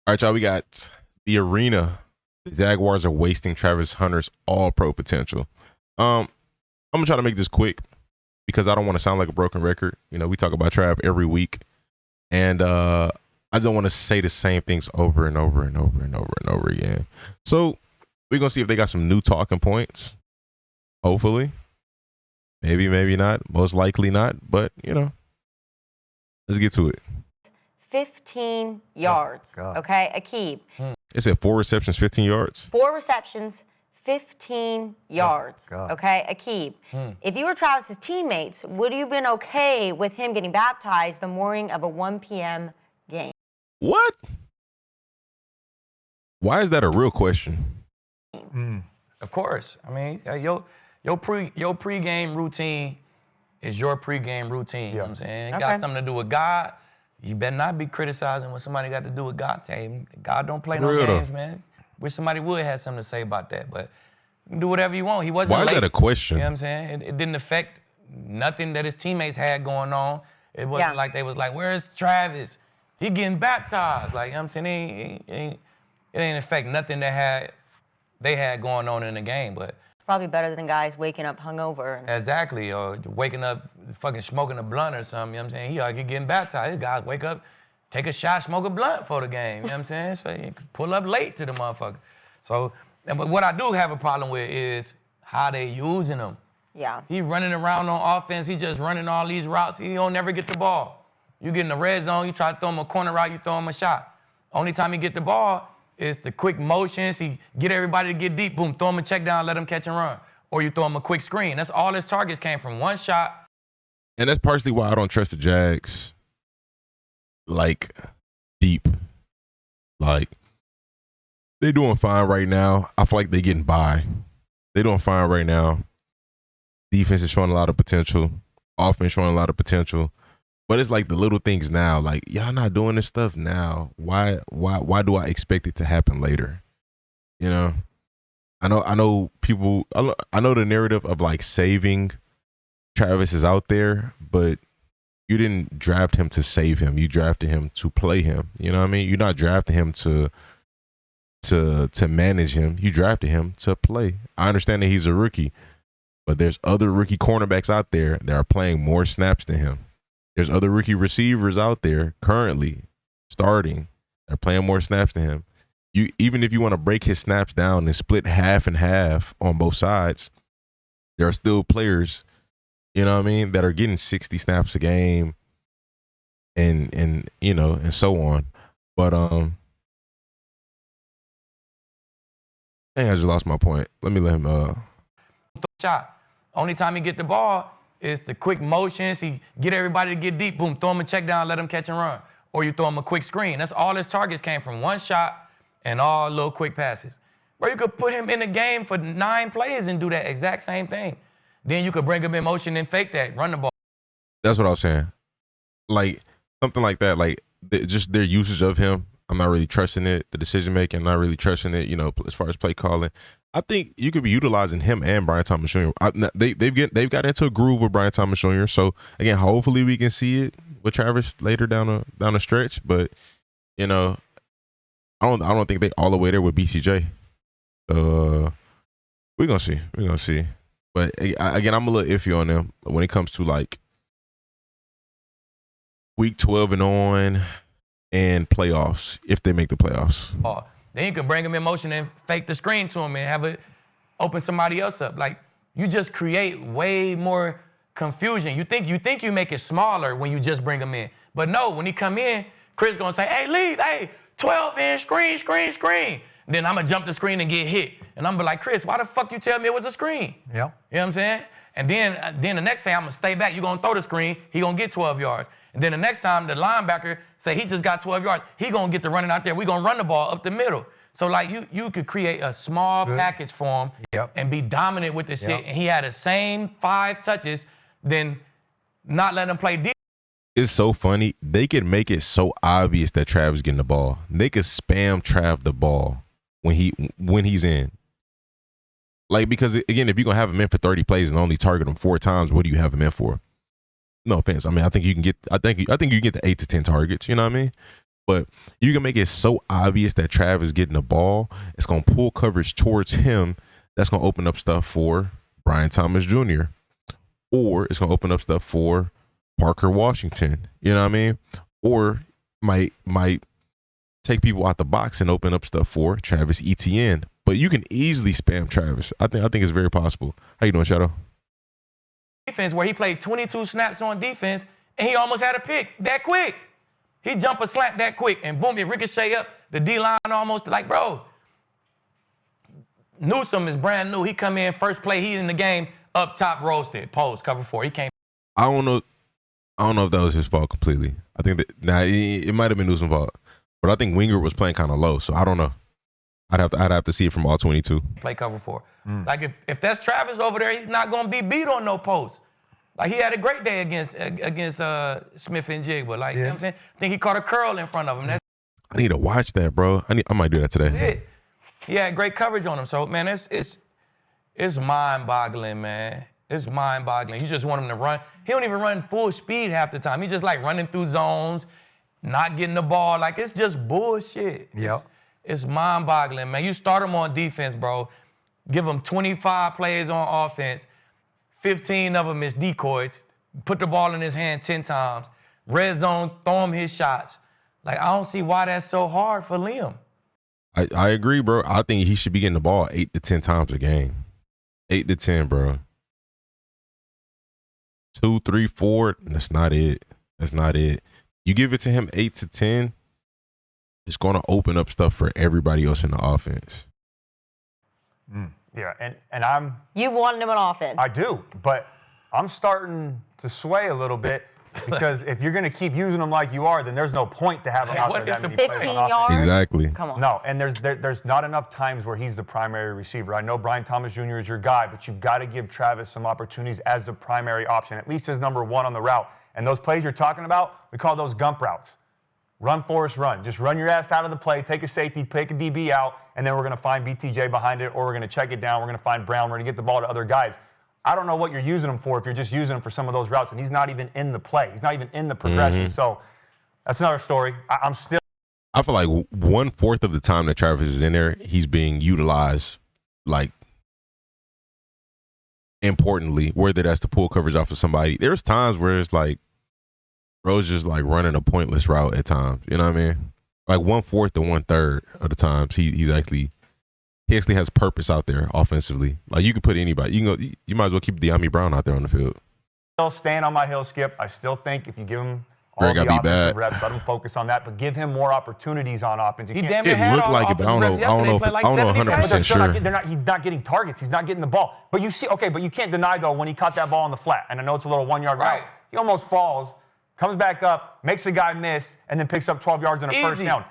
All right, y'all. We got the arena. The Jaguars are wasting Travis Hunter's all-pro potential. I'm gonna try to make this quick because I don't want to sound like a broken record. You know, we talk about Trav every week, and I just don't want to say the same things over and over and over and over and over again. So we're gonna see if they got some new talking points. Hopefully, maybe not. Most likely not. But you know, let's get to it. 15 yards. Okay, Aqib. It said 4 receptions, 15 yards. 4 receptions, 15 yards. Okay, Aqib. If you were Travis's teammates, would you have been okay with him getting baptized the morning of a 1 p.m. game? What? Why is that a real question? Of course. I mean, your pre-game routine is your pre-game routine. You know what I'm saying? It got something to do with God. You better not be criticizing what somebody got to do with God. God don't play no games, man. Wish somebody would have something to say about that, but you can do whatever you want. He wasn't Why late. is that a question? You know what I'm saying? It didn't affect nothing that his teammates had going on. It wasn't like they was like, where's Travis? He getting baptized. Like, you know what I'm saying? It ain't affect nothing that they had going on in the game, but Probably better than guys waking up hungover. exactly, or waking up fucking smoking a blunt or something, you know what I'm saying? He like getting baptized. These guys wake up, take a shot, smoke a blunt for the game, you know what I'm saying? So you can pull up late to the motherfucker. So, but what I do have a problem with is how they using him. Yeah. He running around on offense, he just running all these routes, he don't never get the ball. You get in the red zone, you try to throw him a corner route, you throw him a shot. Only time he get the ball is the quick motions, he get everybody to get deep, boom, throw him a check down, let him catch and run. Or you throw him a quick screen. That's all his targets came from, one shot. And that's partially why I don't trust the Jags, like, deep. Like, they doing fine right now. I feel like they getting by. They doing fine right now. Defense is showing a lot of potential. Offense showing a lot of potential. But it's like the little things now. Like, y'all not doing this stuff now. Why do I expect it to happen later? You know? I know people, I know the narrative of like saving Travis is out there, but you didn't draft him to save him. You drafted him to play him. You know what I mean? You're not drafting him to manage him. You drafted him to play. I understand that he's a rookie, but there's other rookie cornerbacks out there that are playing more snaps than him. There's other rookie receivers out there currently starting that are playing more snaps than him. Even if you want to break his snaps down and split half and half on both sides, there are still players, you know what I mean, that are getting 60 snaps a game and you know, and so on. But dang, I just lost my point. Let me let him Shot. Only time he get the ball is the quick motions, he get everybody to get deep, boom, throw him a check down, let him catch and run. Or you throw him a quick screen. That's all his targets came from, one shot and all little quick passes. Bro, you could put him in the game for 9 plays and do that exact same thing. Then you could bring him in motion and fake that, run the ball. That's what I was saying. Like, something like that, like, just their usage of him, I'm not really trusting it. The decision making, I'm not really trusting it, you know, as far as play calling. I think you could be utilizing him and Brian Thomas Jr. They've got into a groove with Brian Thomas Jr. So, again, hopefully we can see it with Travis later down the stretch. But, you know, I don't think they all the way there with BCJ. We're gonna see. We're gonna see. But again, I'm a little iffy on them when it comes to like week 12 and on and playoffs, if they make the playoffs. Then you can bring him in motion and fake the screen to him and have it open somebody else up. Like, you just create way more confusion. You think you make it smaller when you just bring him in. But no, when he come in, Chris gonna say, hey, leave, hey, 12-inch screen. Then I'm gonna jump the screen and get hit. And I'm gonna be like, Chris, why the fuck you tell me it was a screen? Yeah. You know what I'm saying? And then the next time I'm gonna stay back, you gonna throw the screen, he gonna get 12 yards. And then the next time the linebacker say he just got 12 yards, he gonna get the running out there, we gonna run the ball up the middle. So like you could create a small package for him and be dominant with the shit, and he had the same 5 touches, then not let him play deep. It's so funny. They could make it so obvious that Trav's getting the ball. They could spam Trav the ball when he's in. Like, because again, if you're gonna have him in for 30 plays and only target him 4 times, what do you have him in for? No offense. I mean, I think you can get the 8 to 10 targets. You know what I mean? But you can make it so obvious that Trav is getting the ball. It's going to pull coverage towards him. That's going to open up stuff for Brian Thomas Jr. Or it's going to open up stuff for Parker Washington. You know what I mean? Or might take people out the box and open up stuff for Travis Etienne. But you can easily spam Travis. I think it's very possible. How you doing, Shadow? Defense where he played 22 snaps on defense and he almost had a pick that quick. He jump a slant that quick and boom, it ricochet up. The D-line almost like, bro. Newsome is brand new. He come in first play. He's in the game up top roasted. Post, cover 4. He came. I don't know if that was his fault completely. I think that it might have been Newsome's fault. But I think Wingert was playing kind of low, so I don't know. I'd have to see it from all 22. Play cover 4. Like if that's Travis over there, he's not gonna be beat on no post. Like he had a great day against Smith and Jigba. Like you know what I'm saying? I think he caught a curl in front of him. That's I need to watch that, bro. I might do that today. it. He had great coverage on him. So man, it's mind-boggling, man. It's mind-boggling. You just want him to run. He don't even run full speed half the time. He just like running through zones, not getting the ball. Like it's just bullshit. Yep. It's mind-boggling, man. You start him on defense, bro. Give him 25 plays on offense. 15 of them is decoys. Put the ball in his hand 10 times. Red zone, throw him his shots. Like, I don't see why that's so hard for Liam. I agree, bro. I think he should be getting the ball 8 to 10 times a game. 8 to 10, bro. 2, 3, 4, that's not it. That's not it. You give it to him 8 to 10, it's going to open up stuff for everybody else in the offense. Yeah, and I'm... You wanted him on offense. I do, but I'm starting to sway a little bit because if you're going to keep using them like you are, then there's no point to have him out there that many plays on 15 offense. yards? Exactly. Come on. No, and there's not enough times where he's the primary receiver. I know Brian Thomas Jr. is your guy, but you've got to give Travis some opportunities as the primary option, at least as number 1 on the route. And those plays you're talking about, we call those gump routes. Run, Forrest, run. Just run your ass out of the play, take a safety, take a DB out, and then we're going to find BTJ behind it, or we're going to check it down. We're going to find Brown. We're going to get the ball to other guys. I don't know what you're using him for if you're just using him for some of those routes, and he's not even in the play. He's not even in the progression. So that's another story. I feel like 1/4 of the time that Travis is in there, he's being utilized, like, importantly, whether that's to pull coverage off of somebody. There's times where it's like, bro's just like running a pointless route at times. You know what I mean? Like 1/4 to 1/3 of the times he actually has purpose out there offensively. Like you could put anybody. You might as well keep De'Ami Brown out there on the field. still stand on my hill, Skip. I still think if you give him all the offensive reps, let him focus on that, but give him more opportunities on offense. He damn near had looked like it, but I don't know 100% sure. He's not getting targets. He's not getting the ball. But you see, okay, but you can't deny, though, when he caught that ball on the flat, and I know it's a little 1 yard route, he almost falls, comes back up, makes the guy miss, and then picks up 12 yards and a first down.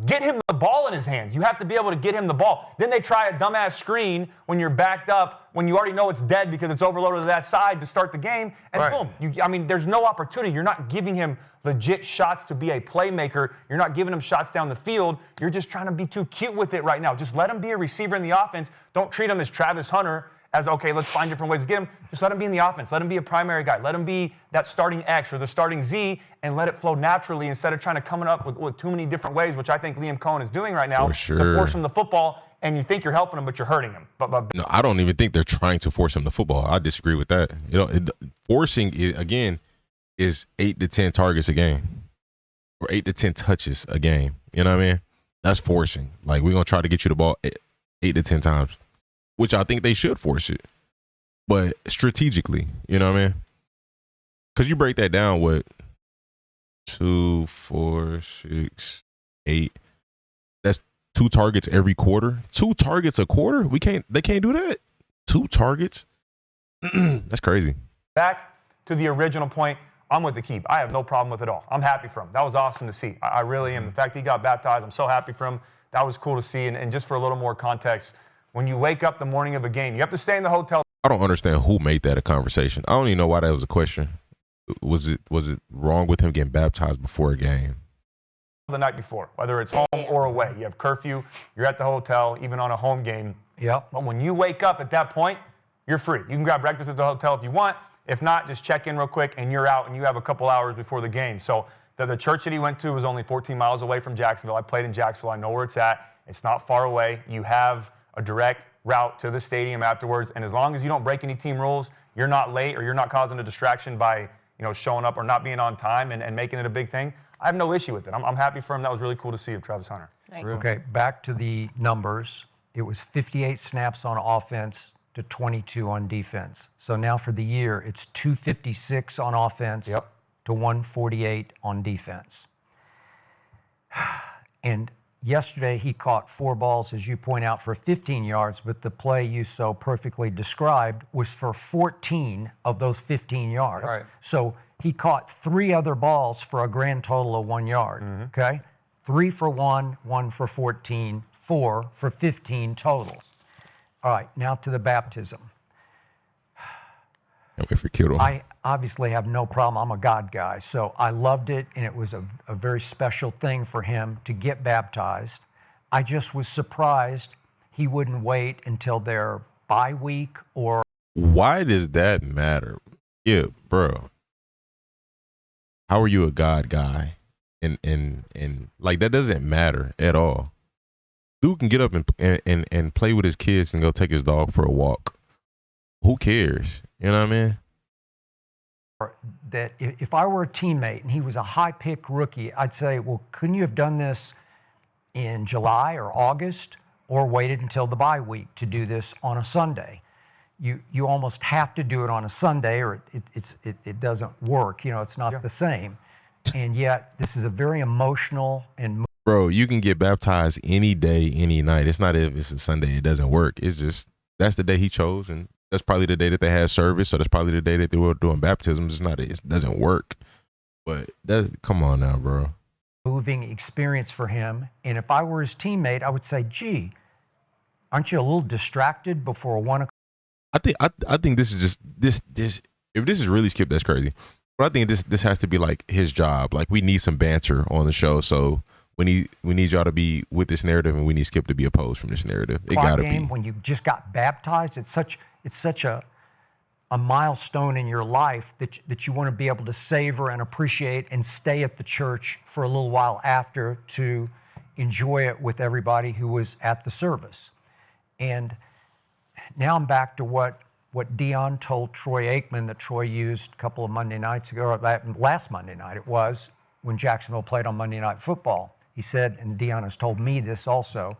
Get him the ball in his hands. You have to be able to get him the ball. Then they try a dumbass screen when you're backed up, when you already know it's dead because it's overloaded to that side to start the game, and boom. There's no opportunity. You're not giving him legit shots to be a playmaker. You're not giving him shots down the field. You're just trying to be too cute with it right now. Just let him be a receiver in the offense. Don't treat him as Travis Hunter, as, okay, let's find different ways to get him. Just let him be in the offense. Let him be a primary guy. Let him be that starting X or the starting Z and let it flow naturally instead of trying to come up with too many different ways, which I think Liam Cohen is doing right now to force him the football, and you think you're helping him, but you're hurting him. No, I don't even think they're trying to force him the football. I disagree with that. Forcing it, again, is 8 to 10 targets a game or 8 to 10 touches a game. You know what I mean? That's forcing. Like, we're going to try to get you the ball 8 to 10 times. Which I think they should force it, but strategically, you know what I mean? Because you break that down, what, 2, 4, 6, 8. That's 2 targets every quarter. 2 targets a quarter? They can't do that. 2 targets? That's crazy. Back to the original point, I'm with the keep. I have no problem with it all. I'm happy for him. That was awesome to see. I really am. The fact that he got baptized, I'm so happy for him. That was cool to see. And just for a little more context, when you wake up the morning of a game, you have to stay in the hotel. I don't understand who made that a conversation. I don't even know why that was a question. Was it wrong with him getting baptized before a game? The night before, whether it's home or away. You have curfew, you're at the hotel, even on a home game. Yep. But when you wake up at that point, you're free. You can grab breakfast at the hotel if you want. If not, just check in real quick and you're out and you have a couple hours before the game. So The church that he went to was only 14 miles away from Jacksonville. I played in Jacksonville. I know where it's at. It's not far away. You have a direct route to the stadium afterwards, and as long as you don't break any team rules, you're not late or you're not causing a distraction by showing up or not being on time and making it a big thing, I have no issue with it. I'm happy for him. That was really cool to see of Travis Hunter. Okay, back to the numbers. It was 58 snaps on offense to 22 on defense. So now for the year, it's 256 on offense to 148 on defense. And yesterday he caught 4 balls, as you point out, for 15 yards, but the play you so perfectly described was for 14 of those 15 yards. Right. So he caught 3 other balls for a grand total of 1 yard, okay? 3 for 1, 1 for 14, 4 for 15 total. All right, now to the baptism. Can't wait for Kittle. I obviously have no problem. I'm a God guy, so I loved it, and it was a very special thing for him to get baptized. I just was surprised he wouldn't wait until their bye week or... Why does that matter? Yeah, bro. How are you a God guy? And like, that doesn't matter at all. Dude can get up and play with his kids and go take his dog for a walk. Who cares? You know what I mean? That if I were a teammate and he was a high-pick rookie, I'd say, well, couldn't you have done this in July or August or waited until the bye week to do this on a Sunday? You almost have to do it on a Sunday or it doesn't work. It's not the same. And yet this is a very emotional and... Bro, you can get baptized any day, any night. It's not if it's a Sunday, it doesn't work. It's just, that's the day he chose, and that's probably the day that they had service, so that's probably the day that they were doing baptisms. It's not, it doesn't work. But come on now, bro. Moving experience for him. And if I were his teammate, I would say, gee, aren't you a little distracted before 1 o'clock? I think this is just this if this is really Skip, that's crazy. But I think this has to be like his job. Like, we need some banter on the show, so we need y'all to be with this narrative, and we need Skip to be opposed from this narrative. It gotta be. When you just got baptized, it's such a milestone in your life that you want to be able to savor and appreciate and stay at the church for a little while after to enjoy it with everybody who was at the service. And now I'm back to what Deion told Troy Aikman that Troy used a couple of Monday nights ago, or last Monday night it was, when Jacksonville played on Monday Night Football. He said, and Deion has told me this also,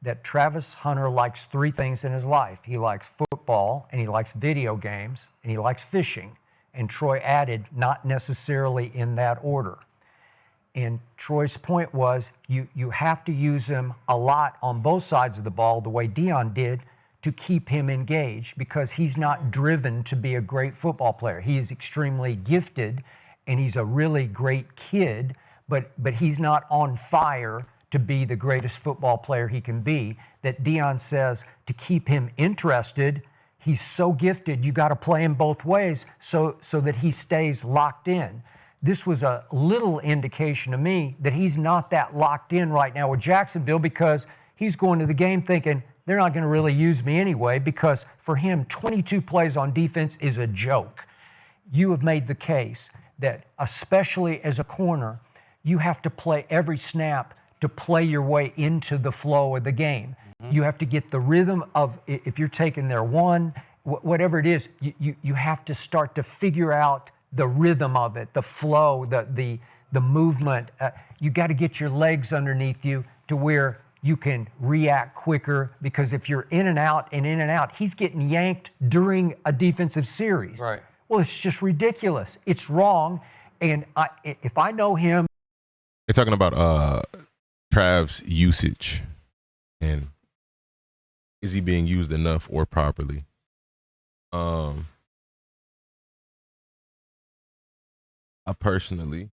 that Travis Hunter likes 3 things in his life. He likes football, and he likes video games, and he likes fishing. And Troy added, not necessarily in that order. And Troy's point was, you have to use him a lot on both sides of the ball, the way Deion did, to keep him engaged, because he's not driven to be a great football player. He is extremely gifted, and he's a really great kid, but he's not on fire to be the greatest football player he can be. That Deion says to keep him interested, he's so gifted, you got to play him both ways so that he stays locked in. This was a little indication to me that he's not that locked in right now with Jacksonville, because he's going to the game thinking, they're not going to really use me anyway, because for him, 22 plays on defense is a joke. You have made the case that, especially as a corner, you have to play every snap to play your way into the flow of the game. You have to get the rhythm of, if you're taking their one, whatever it is, you have to start to figure out the rhythm of it, the flow, the movement. You got to get your legs underneath you to where you can react quicker, because if you're in and out, he's getting yanked during a defensive series. Right. Well, it's just ridiculous. It's wrong. And if I know him. They're talking about Trav's usage, and is he being used enough or properly? I personally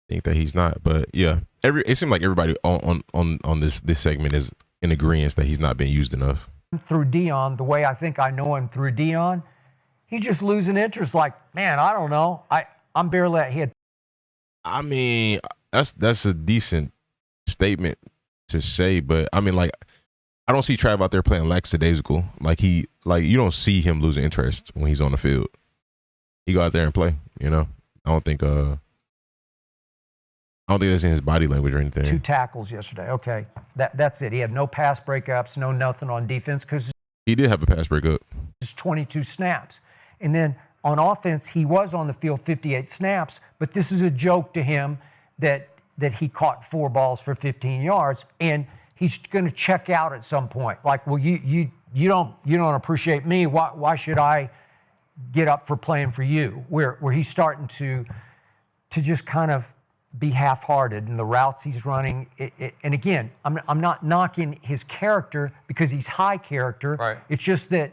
think that he's not, but yeah, it seems like everybody on this segment is in agreement that he's not being used enough. Through Deion, the way I think I know him through Deion, he's just losing interest. Like, man, I don't know. I'm barely at hit. I mean, that's a decent statement to say, but I mean, like, I don't see Trav out there playing lackadaisical. Like, you don't see him losing interest when he's on the field. He go out there and play, I don't think that's in his body language or anything. 2 tackles yesterday. Okay, that's it. He had no pass breakups, no nothing on defense because He did have a pass breakup. it's 22 snaps. And then on offense, he was on the field 58 snaps, but this is a joke to him that he caught 4 balls for 15 yards, and he's going to check out at some point. Like, well, you don't appreciate me. Why should I get up for playing for you? Where he's starting to just kind of be half-hearted in the routes he's running. And again, I'm not knocking his character because he's high character. Right. It's just that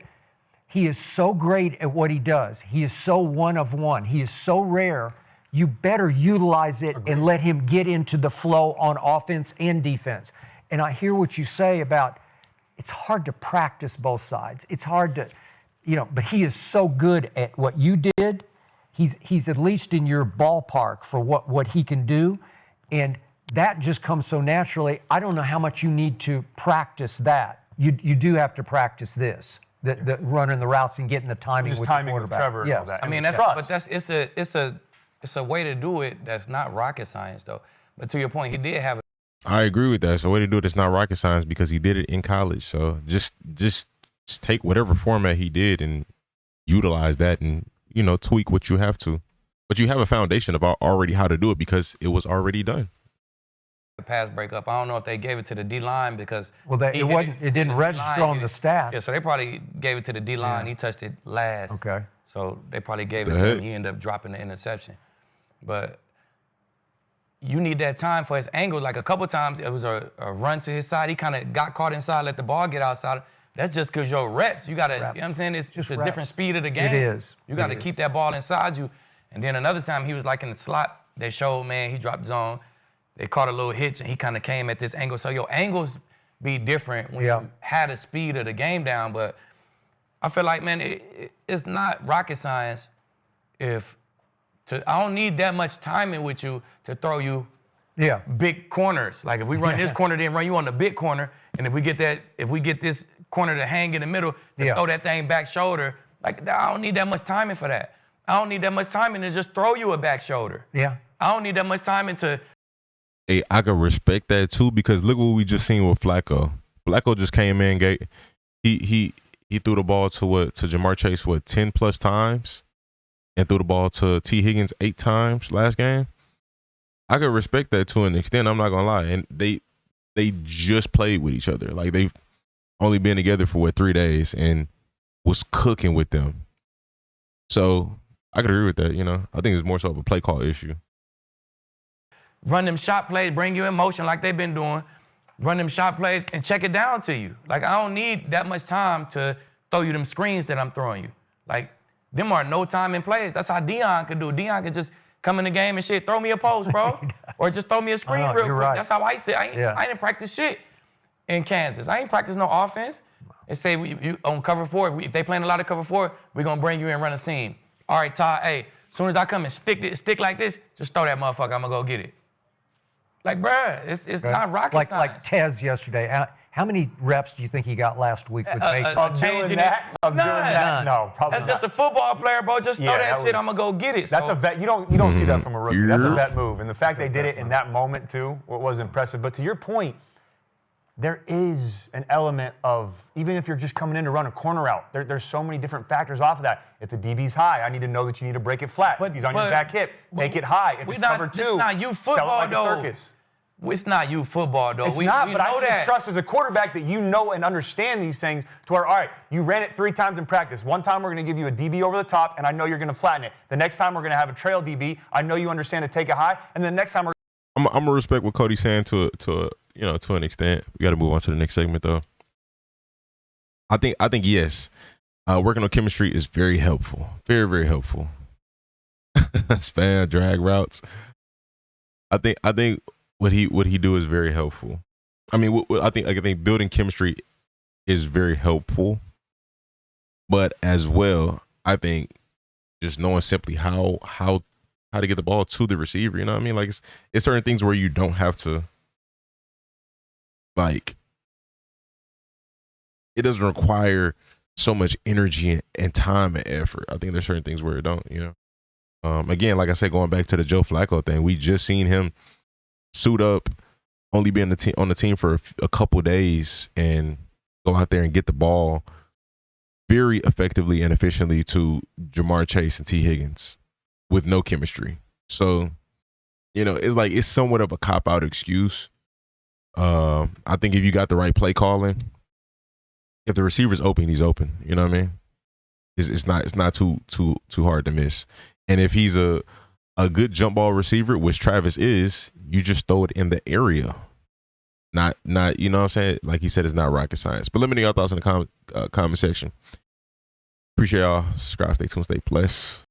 he is so great at what he does. He is so one of one. He is so rare. You better utilize it and let him get into the flow on offense and defense. And I hear what you say about it's hard to practice both sides. It's hard to, but he is so good at what you did. He's at least in your ballpark for what he can do, and that just comes so naturally. I don't know how much you need to practice that. You do have to practice this, the running the routes and getting the timing Just with timing the with quarterback. Trevor and all that. I mean, it's a way to do it that's not rocket science though. But to your point, he did have I agree with that. It's a way to do it. It's not rocket science because he did it in college. So just take whatever format he did and utilize that and, tweak what you have to. But you have a foundation about already how to do it because it was already done. a pass breakup. I don't know if they gave it to the D-line because it didn't register on the stat. Yeah, so they probably gave it to the D-line. He touched it last. Okay. So they probably gave it to him. He ended up dropping the interception. But you need that time for his angle. Like a couple times, it was a run to his side. He kind of got caught inside, let the ball get outside. That's just because your reps. You got to, you know what I'm saying? It's a different speed of the game. It is. You got to keep that ball inside you. And then another time, he was like in the slot. They showed, man, he dropped zone. They caught a little hitch, and he kind of came at this angle. So your angles be different when you had the speed of the game down. But I feel like, man, it's not rocket science I don't need that much timing with you to throw you big corners. Like if we run this corner, then run you on the big corner. And if we get this corner to hang in the middle, to throw that thing back shoulder, like I don't need that much timing for that. I don't need that much timing to just throw you a back shoulder. Yeah. I don't need that much timing to. Hey, I can respect that too because look what we just seen with Flacco. Flacco just came in, he threw the ball to Jamar Chase 10 plus times, and threw the ball to T. Higgins 8 times last game. I could respect that to an extent. I'm not gonna lie, and they just played with each other. Like they've only been together for 3 days and was cooking with them. So I could agree with that. I think it's more so of a play call issue. Run them shot plays, bring you in motion like they've been doing. Run them shot plays and check it down to you. Like, I don't need that much time to throw you them screens that I'm throwing you. Like, them are no time in plays. That's how Deion could do. Deion could just come in the game and shit, throw me a post, bro. Or just throw me a screen real quick. Right. That's how I say. I didn't practice shit in Kansas. I ain't practice no offense. They say you on cover 4, if they playing a lot of cover 4, we're going to bring you in and run a seam. All right, Todd, hey, as soon as I come and stick like this, just throw that motherfucker. I'm going to go get it. Like, bruh, it's not rocket science. Like Tez yesterday. How many reps do you think he got last week with Baker? Of doing that? No, probably That's not. just a football player, bro. Just throw that shit. I'm gonna go get it. That's a vet. You don't see that from a rookie. That's a vet move, and the fact they did it in that moment too was impressive. But to your point, there is an element of even if you're just coming in to run a corner out, there's so many different factors off of that. If the DB's high, I need to know that you need to break it flat. If he's on your back hip, take it high. If it's cover 2, it's not you football, sell it like though. a circus. It's not you football, though. It's we not, we but know I that. just trust as a quarterback that you know and understand these things to where, all right, you ran it 3 times in practice. One time we're going to give you a DB over the top, and I know you're going to flatten it. The next time we're going to have a trail DB. I know you understand to take it high, and then the next time we're I'm gonna respect what Cody's saying to an extent. We got to move on to the next segment though. I think yes, working on chemistry is very helpful, very very helpful. Span drag routes. I think what he do is very helpful. I mean, I think building chemistry is very helpful, but as well, I think just knowing simply how to get the ball to the receiver. You know what I mean? Like it's certain things where you don't have to, like, it doesn't require so much energy and time and effort. I think there's certain things where it don't, Again, like I said, going back to the Joe Flacco thing, we just seen him suit up, only be on the team for a couple days, and go out there and get the ball very effectively and efficiently to Jamar Chase and T. Higgins with no chemistry. So, it's somewhat of a cop-out excuse. I think if you got the right play calling, if the receiver's open, he's open. You know what I mean? It's not too hard to miss. And if he's a good jump ball receiver, which Travis is, you just throw it in the area. Not you know what I'm saying? Like he said, it's not rocket science. But let me know your thoughts in the comment section. Appreciate y'all. Subscribe, stay tuned, stay blessed.